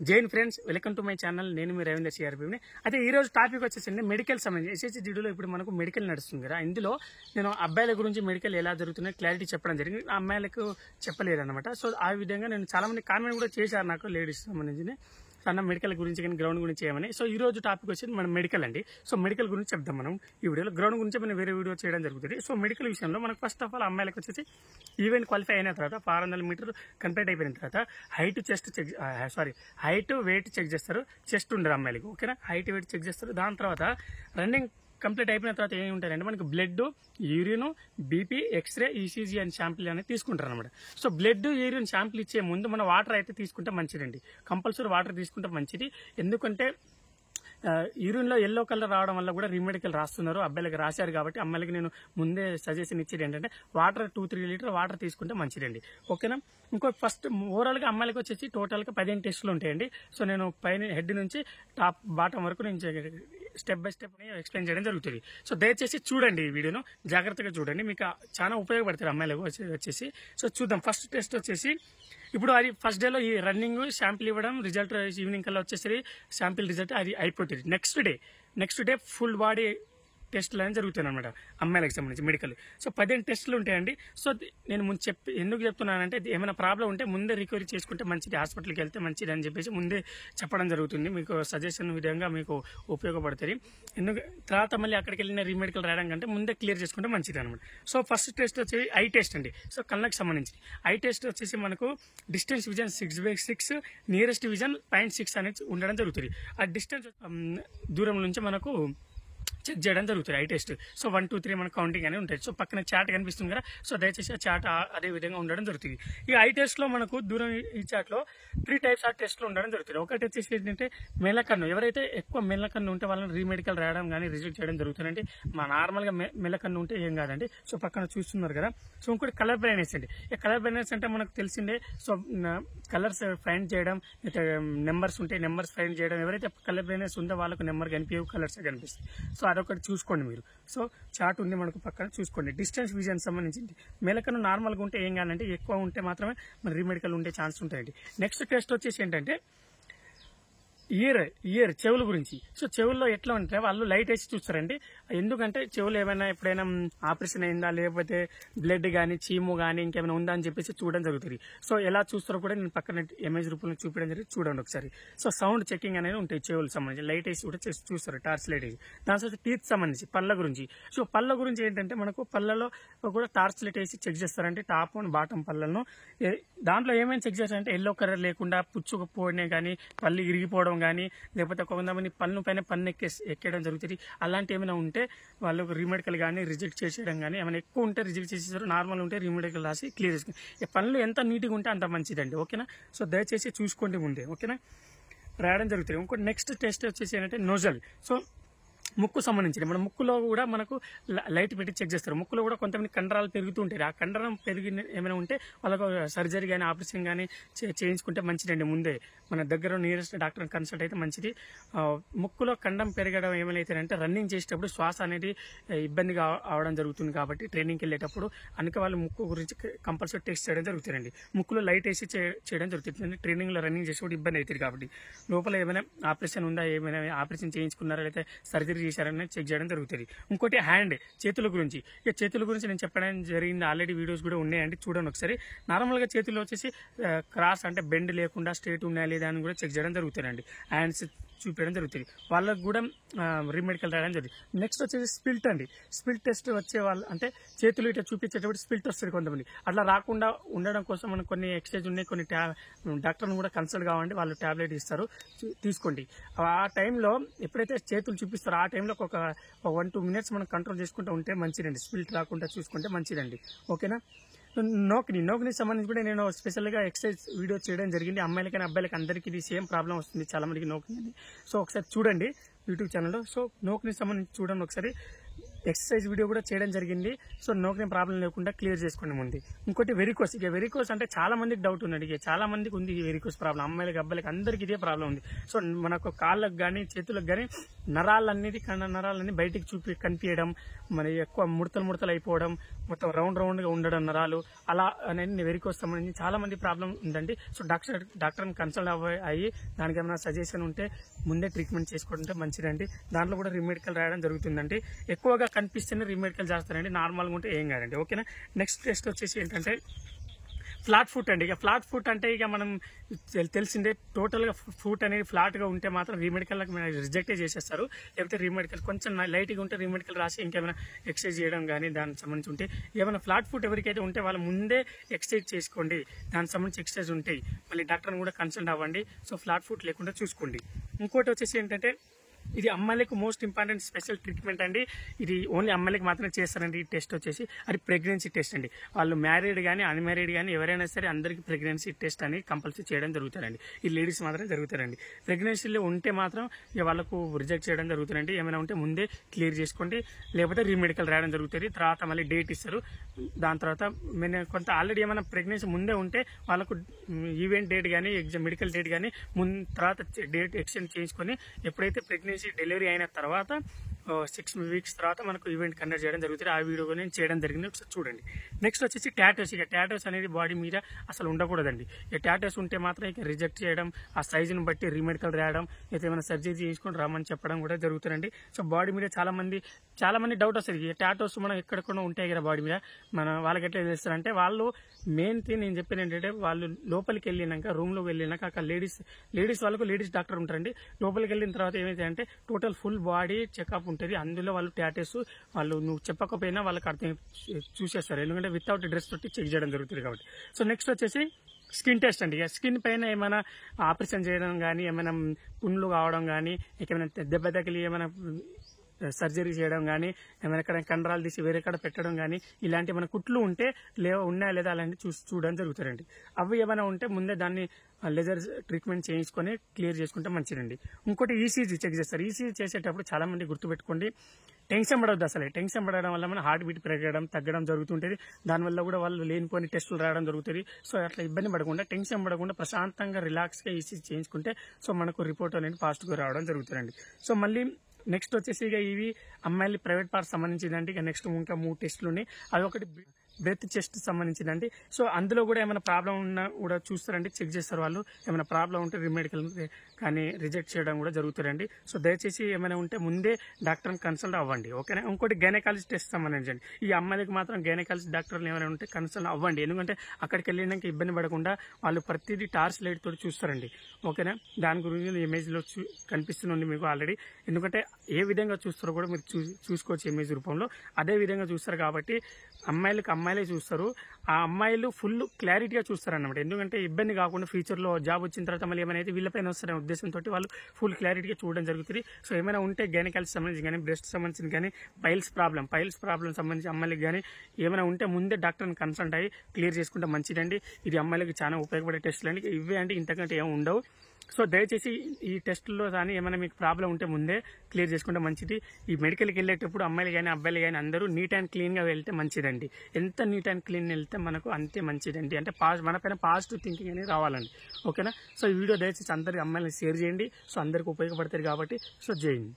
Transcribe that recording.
Jain friends, welcome to my channel. నేను మీ రవీందర్ సిఆర్పీని. అయితే ఈ రోజు టాపిక్ వచ్చేసండి మెడికల్ సంబంధించి. ఎస్ఎస్సిలో ఇప్పుడు మనకు మెడికల్ నడుస్తుంది కదా, ఇందులో నేను అబ్బాయిల గురించి మెడికల్ ఎలా జరుగుతుందో క్లారిటీ చెప్పడం జరిగింది. అమ్మాయిలకు చెప్పలేదు అనమాట. సో ఆ విధంగా నేను చాలా మంది కామెంట్ కూడా చేశారు నాకు, లేడీస్ సంబంధించి అన్న మెడికల్ గురించి కానీ గ్రౌండ్ గురించి చేయమని. సో ఈ రోజు టాపిక్ వచ్చేది మన మెడికల్ అండి. సో మెడికల్ గురించి చెప్దాం మనం ఈ వీడియోలో. గ్రౌండ్ గురించి మనం వేరే వీడియో చేయడం జరుగుతుంది. సో మెడికల్ విషయంలో మనకు ఫస్ట్ ఆఫ్ ఆల్ అమ్మాయిలకు వచ్చేసి ఈవెంట్ క్వాలిఫై అయిన తర్వాత 400 మీటర్లు కంప్లీట్ అయిపోయిన తర్వాత హైట్ వెయిట్ చెక్ చేస్తారు. చెస్ట్ ఉండదు అమ్మాయిలకు, ఓకేనా. హైట్ వెయిట్ చెక్ చేస్తారు. దాని తర్వాత రన్నింగ్ కంప్లీట్ అయిపోయిన తర్వాత ఏమి ఉంటాయంటే మనకి blood, urine, BP, X-ray, ECG అని శాంపిల్ అనేది తీసుకుంటారు అనమాట. సో బ్లడ్, యూరిన్ శాంపిల్ ఇచ్చే ముందు మన వాటర్ అయితే తీసుకుంటే మంచిదండి. కంపల్సరీ వాటర్ తీసుకుంటే మంచిది. ఎందుకంటే యూరిన్లో ఎల్లో కలర్ రావడం వల్ల కూడా రీమెడికల్ రాస్తున్నారు, అబ్బాయిలకి రాశారు కాబట్టి అమ్మాయిలకి నేను ముందే సజెషన్ ఇచ్చేది ఏంటంటే వాటర్ 2-3 లీటర్ వాటర్ తీసుకుంటే మంచిదండి, ఓకేనా. ఇంకో ఫస్ట్ ఓవరాల్గా అమ్మాయిలకి వచ్చేసి టోటల్గా 15 టెస్టులు ఉంటాయండి. సో నేను పైన హెడ్ నుంచి టాప్ బాటం వరకు నేను స్టెప్ బై స్టెప్ ఎక్స్ప్లెయిన్ చేయడం జరుగుతుంది. సో దయచేసి చూడండి, ఈ వీడియోను జాగ్రత్తగా చూడండి, మీకు చాలా ఉపయోగపడతారు అమ్మాయిలకు వచ్చేసి. సో చూద్దాం. ఫస్ట్ టెస్ట్ వచ్చేసి ఇప్పుడు అది ఫస్ట్ డేలో ఈ రన్నింగ్ శాంపిల్ ఇవ్వడం, రిజల్ట్ ఈవినింగ్ కల్లా వచ్చేసరి శాంపిల్ రిజల్ట్ అది అయిపోతుంది. నెక్స్ట్ డే ఫుల్ బాడీ టెస్టులు అనేది జరుగుతాయి అనమాట అమ్మాయిలకు సంబంధించి మెడికల్. సో 15 టెస్టులు ఉంటాయండి. సో నేను ముందు ఎందుకు చెప్తున్నానంటే ఏమైనా ప్రాబ్లం ఉంటే ముందే రికవరీ చేసుకుంటే మంచిది, హాస్పిటల్కి వెళ్తే మంచిది అని చెప్పేసి ముందే చెప్పడం జరుగుతుంది. మీకు సజెషన్ విధంగా మీకు ఉపయోగపడుతుంది. తర్వాత మళ్ళీ అక్కడికి వెళ్ళిన రీమెడికల్ రాయడం కంటే ముందే క్లియర్ చేసుకుంటే మంచిది అనమాట. సో ఫస్ట్ టెస్ట్ వచ్చేసి ఐ టెస్ట్ అండి. సో కళ్ళకి సంబంధించి ఐ టెస్ట్ వచ్చేసి మనకు డిస్టెన్స్ విజన్ 6/6, నియరెస్ట్ విజన్ 0.6 అనేది ఉండడం జరుగుతుంది. ఆ డిస్టెన్స్ దూరం నుంచి మనకు చెక్ చేయడం జరుగుతుంది ఐ టెస్ట్. సో 1, 2, 3 మన కౌంటింగ్ అనేది ఉంటుంది. సో పక్కన చాట్ కనిపిస్తుంది కదా, సో దయచేసి ఆ చాట్ అదే విధంగా ఉండడం జరుగుతుంది. ఈ ఐ టెస్ట్లో మనకు దూరం ఈ చాట్లో 3 టైప్స్ ఆఫ్ టెస్ట్లు ఉండడం జరుగుతుంది. ఒకటి వచ్చేసి ఏంటంటే మెల్లకన్ను. ఎవరైతే ఎక్కువ మెల్లకన్ను ఉంటే వాళ్ళని రీమెడికల్ రాయడం కానీ రిజెక్ట్ చేయడం జరుగుతుందండి. మా నార్మల్గా మెల్లకన్ను ఉంటే ఏం కాదండి. సో పక్కన చూస్తున్నారు కదా. సో ఇంకోటి కలర్ బ్లైండ్నెస్ అండి. ఈ కలర్ బ్లైండ్నెస్ అంటే మనకు తెలిసిందే. సో కలర్స్ ఫైండ్ చేయడం, నెంబర్స్ ఉంటే నెంబర్స్ ఫైండ్ చేయడం. ఎవరైతే కలర్ బ్లైండ్నెస్ ఉందో వాళ్ళకు నెంబర్ కనిపించవు, కలర్స్ కనిపిస్తాయి. సో అదొకటి చూసుకోండి మీరు. సో చార్ట్ ఉంది మనకు పక్కన, చూసుకోండి. డిస్టెన్స్ విజన్ సంబంధించింది మెలకను నార్మల్గా ఉంటే ఏం కాదంటే, ఎక్కువ ఉంటే మాత్రమే మన రీమెడికల్ ఉండే ఛాన్స్ ఉంటాయండి. నెక్స్ట్ టెస్ట్ వచ్చేసి ఏంటంటే ఇయర్ చెవుల గురించి. సో చెవుల్లో ఎట్లా ఉంటే వాళ్ళు లైట్ వేసి చూస్తారండి. ఎందుకంటే చెవులు ఏమైనా ఎప్పుడైనా ఆపరేషన్ అయిందా, లేకపోతే బ్లడ్ కానీ చీము కానీ ఇంకేమైనా ఉందా అని చెప్పేసి చూడడం జరుగుతుంది. సో ఎలా చూస్తారో కూడా నేను పక్కన ఇమేజ్ రూపంలో చూపించడం జరిగింది, చూడండి ఒకసారి. సో సౌండ్ చెకింగ్ అనేది ఉంటాయి చెవులకు సంబంధించి. లైట్ వేసి కూడా చూస్తారు, టార్చ్ లైట్ వేసి. దాని తర్వాత టీత్ సంబంధించి పళ్ళ గురించి. సో పళ్ళ గురించి ఏంటంటే మనకు పళ్ళలో కూడా టార్చ్ లైట్ వేసి చెక్ చేస్తారంటే టాప్ అండ్ బాటం పళ్ళను. దాంట్లో ఏమైనా చెక్ చేస్తారంటే ఎల్లో కలర్ లేకుండా పుచ్చుకుపోయినా కానీ, పళ్ళు ఇరిగిపోవడం కానీ, లేకపోతే కొంతమంది పన్ను పైన పన్ను ఎక్కడం జరుగుతుంది. అలాంటి ఏమైనా ఉంటే వాళ్ళు రీమెడికల్ కానీ రిజెక్ట్ చేసేయడం కానీ, ఏమైనా ఎక్కువ ఉంటే రిజెక్ట్ చేసేసారు, నార్మల్ ఉంటే రీమెడికల్ రాసి క్లియర్ చేసుకుని. ఈ పనులు ఎంత నీట్గా ఉంటే అంత మంచిదండి, ఓకేనా. సో దయచేసి చూసుకోండి ముందే, ఓకేనా, రాయడం జరుగుతుంది. ఇంకోటి నెక్స్ట్ టెస్ట్ వచ్చేసి ఏంటంటే నోజల్. సో ముక్కు సంబంధించి మన ముక్కులో కూడా మనకు లైట్ పెట్టి చెక్ చేస్తారు. ముక్కులో కూడా కొంతమంది కండరాలు పెరుగుతూ ఉంటాయి. ఆ కండరం పెరిగిన ఏమైనా ఉంటే వాళ్ళకు సర్జరీ కానీ ఆపరేషన్ కానీ చేయించుకుంటే మంచిదండి. ముందే మన దగ్గర నియరెస్ట్ డాక్టర్ని కన్సల్ట్ అయితే మంచిది. ముక్కులో కండం పెరగడం ఏమైనా రన్నింగ్ చేసేటప్పుడు శ్వాస అనేది ఇబ్బందిగా అవడం జరుగుతుంది కాబట్టి ట్రైనింగ్కి వెళ్ళేటప్పుడు అందుకే వాళ్ళు ముక్కు గురించి కంపల్సరీ టెస్ట్ చేయడం జరుగుతుందండి. ముక్కులో లైట్ వేసి చేయడం జరుగుతుంది. ట్రైనింగ్లో రన్నింగ్ చేసేటప్పుడు ఇబ్బంది అవుతుంది కాబట్టి లోపల ఏమైనా ఆపరేషన్ ఉందా, ఏమైనా ఆపరేషన్ చేయించుకున్నారా, లేకపోతే సర్జరీ చేశారని చెక్ చేయడం జరుగుతుంది. ఇంకోటి హ్యాండ్, చేతుల గురించి. ఇక చేతుల గురించి నేను చెప్పడం జరిగింది, ఆల్రెడీ వీడియోస్ కూడా ఉన్నాయండి, చూడండి ఒకసారి. నార్మల్గా చేతుల్లో వచ్చేసి క్రాస్ అంటే బెండ్ లేకుండా స్ట్రేట్ ఉన్నాయా లేదా అని కూడా చెక్ చేయడం జరుగుతుందండి. హ్యాండ్స్ చూపించడం జరుగుతుంది. వాళ్ళకు కూడా రీమెడికల్ రాయడం జరుగుతుంది. నెక్స్ట్ వచ్చేసి స్పిల్ట్ అండి. స్పిల్ట్ టెస్ట్ వచ్చే వాళ్ళు అంటే చేతులు ఇట్లా చూపించేటప్పుడు స్పిల్ట్ వస్తుంది కొంతమంది. అట్లా రాకుండా ఉండడం కోసం మనకు కొన్ని ఎక్సర్సైజ్ ఉన్నాయి, కొన్ని డాక్టర్ని కూడా కన్సల్ట్ కావండి, వాళ్ళు ట్యాబ్లెట్ ఇస్తారు, తీసుకోండి. ఆ టైంలో ఎప్పుడైతే చేతులు చూపిస్తారో ఆ టైంలో ఒక 1-2 మినిట్స్ మనం కంట్రోల్ చేసుకుంటూ ఉంటే మంచిదండి. స్పిల్ట్ రాకుండా చూసుకుంటే మంచిదండి, ఓకేనా. నోకిని సంబంధించి కూడా నేను స్పెషల్గా ఎక్సర్సైజ్ వీడియో చేయడం జరిగింది. అమ్మాయిలకైనా అబ్బాయిలకి అందరికీ ఇది సేమ్ ప్రాబ్లం వస్తుంది చాలా మందికి నోకిని. సో ఒకసారి చూడండి యూట్యూబ్ ఛానల్లో. సో నోకిని సంబంధించి చూడండి ఒకసారి, ఎక్సర్సైజ్ వీడియో కూడా చేయడం జరిగింది. సో నోకిని ప్రాబ్లం లేకుండా క్లియర్ చేసుకోండి ముందు. ఇంకోటి వెరికోస్. ఇక వెరికోస్ అంటే చాలా మందికి డౌట్ ఉందండి, ఇక చాలా మందికి ఉంది ఈ వెరికోస్ ప్రాబ్లం. అమ్మాయిలకి అబ్బాయిలకి అందరికీ ఇదే ప్రాబ్లం ఉంది. సో మనకు కాళ్ళకు కానీ చేతులకు కానీ నరాలన్నీ బయటికి కనిపించడం, మరి ఎక్కువ ముడతలు అయిపోవడం, మొత్తం రౌండ్గా ఉండడం నరాలు అలా అనేది వెరికోస్ సంబంధించి చాలా మంది ప్రాబ్లం ఉందండి. సో డాక్టర్ని కన్సల్ట్ అయ్యి దానికి ఏమైనా సజెషన్ ఉంటే ముందే ట్రీట్మెంట్ చేసుకుంటే మంచిదండి. దాంట్లో కూడా రీమెడికల్ రాయడం జరుగుతుందండి. ఎక్కువగా కనిపిస్తేనే రీమెడికల్ చేస్తారండి, నార్మల్గా ఉంటే ఏం కాదండి. ఓకేనా. నెక్స్ట్ టెస్ట్ వచ్చేసి ఏంటంటే ఫ్లాట్ ఫుట్ అండి. ఇక ఫ్లాట్ ఫుట్ అంటే ఇక మనం తెలిసిందే, టోటల్గా ఫుట్ అనేది ఫ్లాట్గా ఉంటే మాత్రం రీమెడికల్కి రిజెక్టే చేసేస్తారు. లేకపోతే రీమెడికల్ కొంచెం లైట్గా ఉంటే రీమెడికల్ రాసి ఇంకేమైనా ఎక్సర్సైజ్ చేయడం కానీ దానికి సంబంధించి ఉంటే, ఏమైనా ఫ్లాట్ ఫుట్ ఎవరికైతే ఉంటే వాళ్ళు ముందే ఎక్సర్సైజ్ చేసుకోండి. దానికి సంబంధించి ఎక్సర్సైజ్ ఉంటాయి. మళ్ళీ డాక్టర్ని కూడా కన్సల్ట్ అవ్వండి. సో ఫ్లాట్ ఫుట్ లేకుండా చూసుకోండి. ఇంకోటి వచ్చేసి ఏంటంటే ఇది అమ్మాయిలకు మోస్ట్ ఇంపార్టెంట్ స్పెషల్ ట్రీట్మెంట్ అండి. ఇది ఓన్లీ అమ్మాయిలకు మాత్రమే చేస్తారండి. ఈ టెస్ట్ వచ్చేసి అది ప్రెగ్నెన్సీ టెస్ట్ అండి. వాళ్ళు మ్యారీడ్ కానీ అన్మ్యారీడ్ కానీ ఎవరైనా సరే అందరికీ ప్రెగ్నెన్సీ టెస్ట్ అనేది కంపల్సరీ చేయడం జరుగుతుందండి. ఈ లేడీస్ మాత్రం జరుగుతారండి. ప్రెగ్నెన్సీలో ఉంటే మాత్రం ఇక వాళ్ళకు రిజెక్ట్ చేయడం జరుగుతుందండి. ఏమైనా ఉంటే ముందే క్లియర్ చేసుకోండి, లేకపోతే రీమెడికల్ రాయడం జరుగుతుంది. తర్వాత మళ్ళీ డేట్ ఇస్తారు. దాని తర్వాత కొంత ఆల్రెడీ ఏమైనా ప్రెగ్నెన్సీ ముందే ఉంటే వాళ్ళకు ఈవెంట్ డేట్ కానీ మెడికల్ డేట్ కానీ తర్వాత డేట్ ఎక్స్టెండ్ చేయించుకొని ఎప్పుడైతే ప్రెగ్నెన్సీ డెలివరీ అయిన తర్వాత 6 వీక్స్ తర్వాత మనకు ఈవెంట్ కండక్ట్ చేయడం జరుగుతుంది. ఆ వీడియో నేను చేయడం జరిగింది, ఒకసారి చూడండి. నెక్స్ట్ వచ్చేసి టాటోస్. ఇక టాటోస్ అనేది బాడీ మీద అసలు ఉండకూడదండి. ఇక టాటోస్ ఉంటే మాత్రం ఇక రిజెక్ట్ చేయడం, ఆ సైజుని బట్టి రీమెడికల్ రాయడం, అయితే ఏమైనా సర్జరీ చేసుకొని రామని చెప్పడం కూడా జరుగుతుందండి. సో బాడీ మీద చాలా మంది డౌట్ వస్తుంది. ఇక టాటోస్ మనం ఎక్కడెక్కడ ఉంటాయి కదా బాడీ మీద, వాళ్ళకి ఎట్లా తెలుస్తారంటే, వాళ్ళు మెయిన్ థింగ్ నేను చెప్పేది ఏంటంటే, వాళ్ళు లోపలికి వెళ్ళినాక రూమ్లోకి వెళ్ళినాక అక్కడ లేడీస్ వాళ్ళకు లేడీస్ డాక్టర్ ఉంటారండి. లోపలికి వెళ్ళిన తర్వాత ఏమైతే అంటే టోటల్ ఫుల్ బాడీ చెకప్ ఉంటుంది. అందులో వాళ్ళు టాటోస్ వాళ్ళు నువ్వు చెప్పకపోయినా వాళ్ళకి అర్థం చూసేస్తారు, ఎందుకంటే వితౌట్ డ్రెస్ తోటి చెక్ చేయడం జరుగుతుంది కాబట్టి. సో నెక్స్ట్ వచ్చేసి స్కిన్ టెస్ట్ అండి. ఇక స్కిన్ పైన ఏమైనా ఆపరేషన్ చేయడం కానీ, ఏమైనా పుండ్లు కావడం కానీ, ఏమైనా దెబ్బ తగిలి ఏమైనా సర్జరీ చేయడం కానీ, ఏమైనా ఎక్కడ కండరాలు తీసి వేరే కాడ పెట్టడం కానీ, ఇలాంటి ఏమైనా కుట్లు ఉంటే ఉన్నాయా లేదా అలాంటి చూడడం జరుగుతారండి. అవి ఏమైనా ఉంటే ముందే దాన్ని లేజర్ ట్రీట్మెంట్ చేయించుకొని క్లియర్ చేసుకుంటే మంచిదండి. ఇంకోటి ఈసీజీ చెక్ చేస్తారు. ఈసీజీ చేసేటప్పుడు చాలా మంది గుర్తుపెట్టుకోండి, టెన్షన్ పడవద్దు. అసలే టెన్షన్ పడడం వల్ల మన హార్ట్ బీట్ పెరగడం తగ్గడం జరుగుతుంటుంది. దానివల్ల కూడా వాళ్ళు లేనిపోని టెస్టులు రావడం జరుగుతుంది. సో అట్లా ఇబ్బంది పడకుండా, టెన్షన్ పడకుండా ప్రశాంతంగా రిలాక్స్గా ఈసీజీ చేయించుకుంటే సో మనకు రిపోర్ట్ అనేది పాజిటివ్గా రావడం జరుగుతుందండి. సో మళ్ళీ నెక్స్ట్ వచ్చేసి ఇక ఇవి అమ్మాయిలు ప్రైవేట్ పార్ట్ సంబంధించిందండి. ఇక నెక్స్ట్ ఇంకా 3 టెస్టులు ఉన్నాయి. అవి ఒకటి బ్రెత్ చెస్ట్ సంబంధించిందండి. సో అందులో కూడా ఏమైనా ప్రాబ్లం ఉన్నా కూడా చూస్తారండి, చెక్ చేస్తారు వాళ్ళు. ఏమైనా ప్రాబ్లం ఉంటే రీమెడికల్ కానీ రిజెక్ట్ చేయడం కూడా జరుగుతుందండి. సో దయచేసి ఏమైనా ఉంటే ముందే డాక్టర్ని కన్సల్ట్ అవ్వండి. ఓకేనా. ఇంకోటి గైనకాలజీ టెస్ట్ సంబంధించండి. ఈ అమ్మాయిలకు మాత్రం గైనకాలజీ డాక్టర్లు ఏమైనా ఉంటే కన్సల్ట్ అవ్వండి, ఎందుకంటే అక్కడికి వెళ్ళినాక ఇబ్బంది పడకుండా వాళ్ళు ప్రతిదీ టార్చ్ లైట్ తోటి చూస్తారండి. ఓకేనా. దాని గురించి ఇమేజ్లో కనిపిస్తుంది మీకు ఆల్రెడీ, ఎందుకంటే ఏ విధంగా చూస్తారో కూడా మీరు చూసుకోవచ్చు ఇమేజ్ రూపంలో. అదే విధంగా చూస్తారు కాబట్టి అమ్మాయిలే చూస్తారు. ఆ అమ్మాయిలు ఫుల్ క్లారిటీగా చూస్తారు అన్నమాట. ఎందుకంటే ఇబ్బంది కాకుండా ఫ్యూచర్లో జాబ్ వచ్చిన తర్వాత మళ్ళీ ఏమైనా అయితే వీళ్ళపైన వస్తారనే ఉద్దేశంతో వాళ్ళు ఫుల్ క్లారిటీగా చూడడం జరుగుతుంది. సో ఏమైనా ఉంటే గైనకాలజీ సంబంధించి కానీ, బ్రెస్ట్ సంబంధించి కానీ, పైల్స్ ప్రాబ్లం సంబంధించి అమ్మాయిలకు కానీ ఏమైనా ఉంటే ముందే డాక్టర్ని కన్సల్ట్ అయ్యి క్లియర్ చేసుకుంటే మంచిదండి. ఇది అమ్మాయిలకు చాలా ఉపయోగపడే టెస్టులు అండి. ఇవే అంటే ఇంతకంటే ఏమి ఉండవు. సో దయచేసి ఈ టెస్టుల్లో కానీ ఏమైనా మీకు ప్రాబ్లం ఉంటే ముందే క్లియర్ చేసుకుంటే మంచిది. ఈ మెడికల్కి వెళ్ళేటప్పుడు అమ్మాయిలు కానీ అబ్బాయిలు కానీ అందరూ నీట్ అండ్ క్లీన్గా వెళ్తే మంచిదండి. ఎంత నీట్ అండ్ క్లీన్ వెళ్తే మనకు అంతే మంచిదండి. అంటే మన పైన పాజిటివ్ థింకింగ్ అనేది రావాలండి. ఓకేనా. సో ఈ వీడియో దయచేసి అందరికి అమ్మాయిలను షేర్ చేయండి. సో అందరికి ఉపయోగపడతారు కాబట్టి సో చేయండి.